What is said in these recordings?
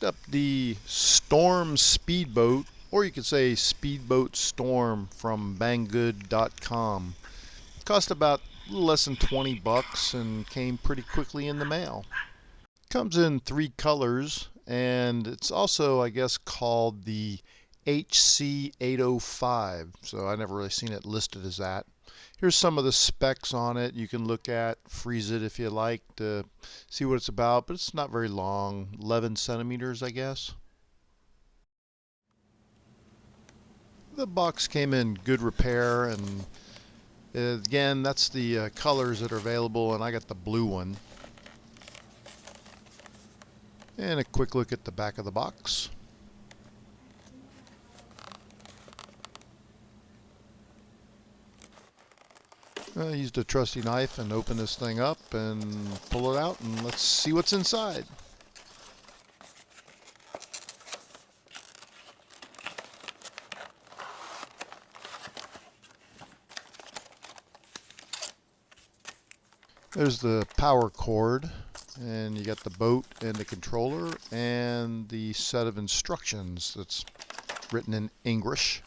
picked up the Storm Speedboat, or you could say Speedboat Storm, from Banggood.com. It cost about a little less than 20 bucks and came pretty quickly in the mail. It comes in 3 colors, and it's also, I guess, called the HC805, so I never really seen it listed as that. Here's some of the specs on it. You can look at, freeze it if you like to see what it's about, but it's not very long, 11 centimeters, I guess. The box came in good repair, and again, that's the colors that are available, and I got the blue one. And a quick look at the back of the box. I used a trusty knife and open this thing up and pull it out, and let's see what's inside. There's the power cord, and you got the boat and the controller and the set of instructions that's written in English.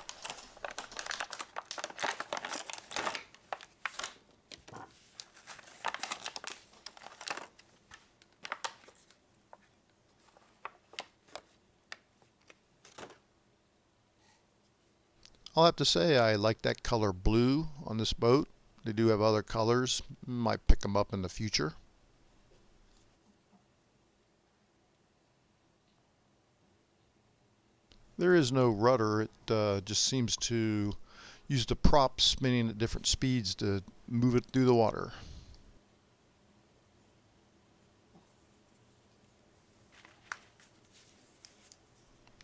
I'll have to say I like that color blue on this boat. They do have other colors. Might pick them up in the future. There is no rudder. It just seems to use the prop spinning at different speeds to move it through the water.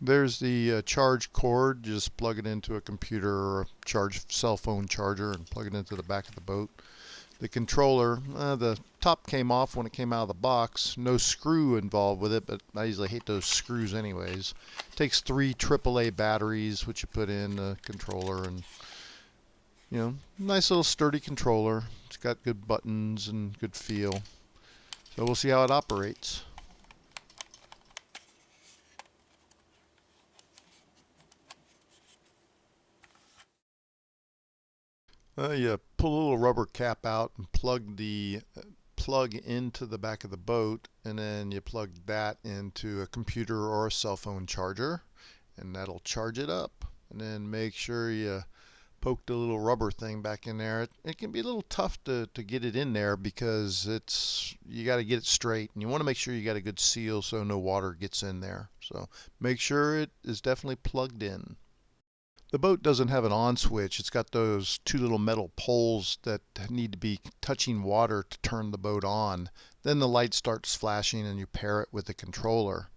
There's the charge cord. You just plug it into a computer or a cell phone charger and plug it into the back of the boat. The controller, the top came off when it came out of the box. No screw involved with it, but I usually hate those screws anyways. It takes 3 AAA batteries, which you put in the controller, and nice little sturdy controller. It's got good buttons and good feel. So we'll see how it operates. You pull a little rubber cap out and plug the plug into the back of the boat, and then you plug that into a computer or a cell phone charger, and that'll charge it up. And then make sure you poke the little rubber thing back in there. It can be a little tough to get it in there because you got to get it straight, and you want to make sure you got a good seal so no water gets in there. So make sure it is definitely plugged in. The boat doesn't have an on switch. It's got those 2 little metal poles that need to be touching water to turn the boat on. Then the light starts flashing and you pair it with the controller.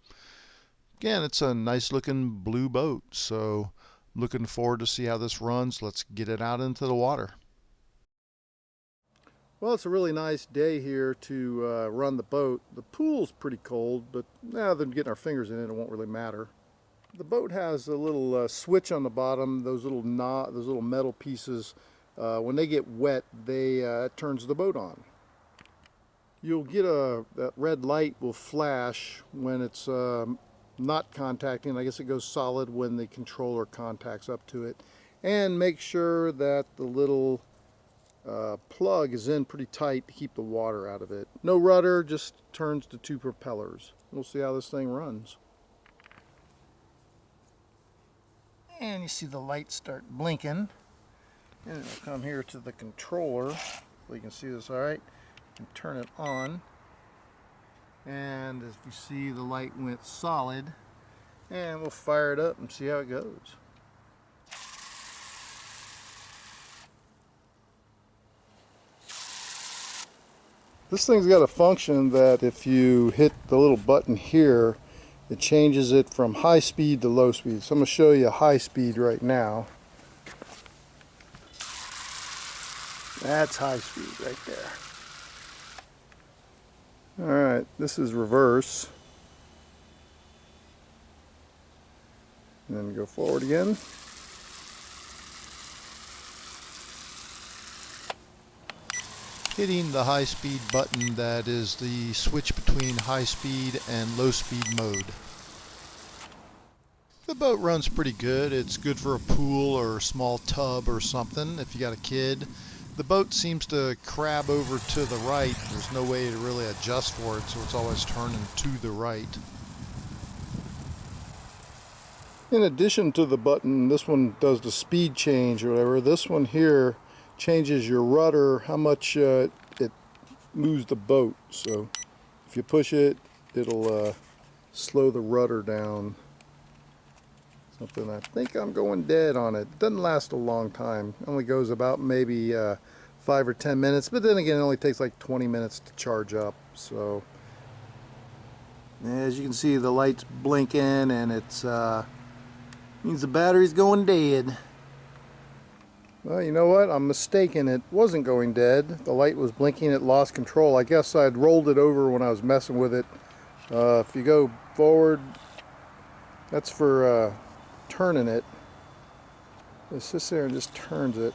Again, it's a nice looking blue boat, so I'm looking forward to see how this runs. Let's get it out into the water. Well, it's a really nice day here to run the boat. The pool's pretty cold, but now that we're getting our fingers in it, it won't really matter. The boat has a little switch on the bottom. Those little metal pieces, when they get wet, it turns the boat on. You'll get that red light will flash when it's not contacting. I guess it goes solid when the controller contacts up to it. And make sure that the little plug is in pretty tight to keep the water out of it. No rudder, just turns to 2 propellers. We'll see how this thing runs. And you see the lights start blinking, and it'll come here to the controller so you can see this all right, and turn it on. And as you see, the light went solid, and we'll fire it up and see how it goes. This thing's got a function that if you hit the little button here, it changes it from high speed to low speed. So I'm going to show you high speed right now. That's high speed right there. Alright, this is reverse. And then go forward again. Hitting the high speed button, that is the switch between high speed and low speed mode. The boat runs pretty good. It's good for a pool or a small tub or something if you got a kid. The boat seems to crab over to the right. There's no way to really adjust for it, so it's always turning to the right. In addition to the button, this one does the speed change or whatever. This one here changes your rudder, how much it moves the boat. So if you push it, it'll slow the rudder down. Something I think I'm going dead on it. It doesn't last a long time. It only goes about maybe 5 or 10 minutes, but then again it only takes like 20 minutes to charge up. So as you can see, the light's blinking and it's means the battery's going dead. Well, you know what? I'm mistaken. It wasn't going dead. The light was blinking. It lost control. I guess I'd rolled it over when I was messing with it. If you go forward, that's for turning it. It sits there and just turns it.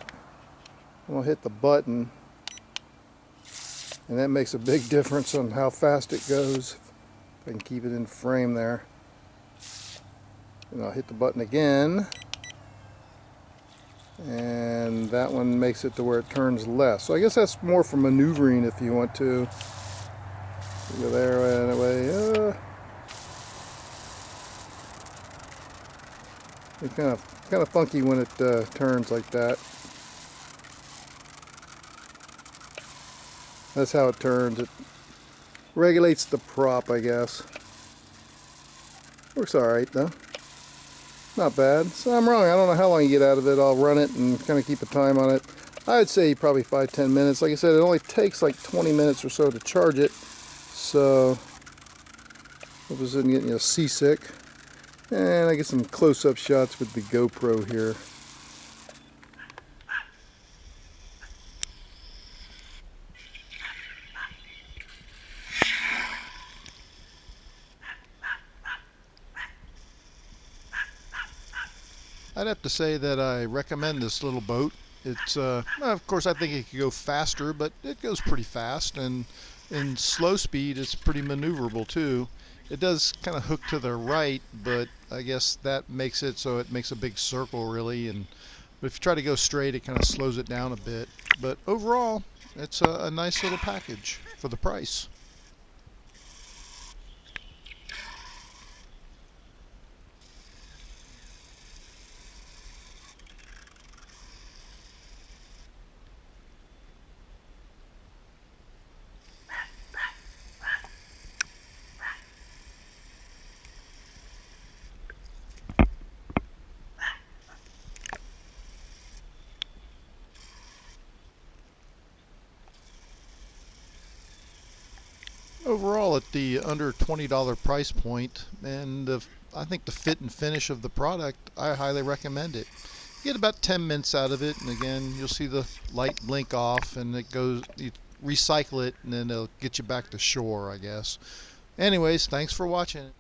I'm going to hit the button, and that makes a big difference on how fast it goes. If I can keep it in frame there. And I'll hit the button again, and that one makes it to where it turns less. So I guess that's more for maneuvering if you want to. Go there and away. It's kind of funky when it turns like that. That's how it turns. It regulates the prop, I guess. Works alright though. Not bad. So I'm wrong. I don't know how long you get out of it. I'll run it and kind of keep a time on it. I'd say probably 5-10 minutes. Like I said, it only takes like 20 minutes or so to charge it. So hope this isn't getting you seasick. And I get some close-up shots with the GoPro here. I'd have to say that I recommend this little boat. It's well, of course I think it could go faster, but it goes pretty fast, and in slow speed it's pretty maneuverable too. It does kind of hook to the right, but I guess that makes it so it makes a big circle really, and but if you try to go straight it kind of slows it down a bit. But overall it's a nice little package for the price. Overall, at the under $20 price point, and I think the fit and finish of the product, I highly recommend it. You get about 10 minutes out of it, and again, you'll see the light blink off, and it goes, you recycle it, and then it'll get you back to shore, I guess. Anyways, thanks for watching.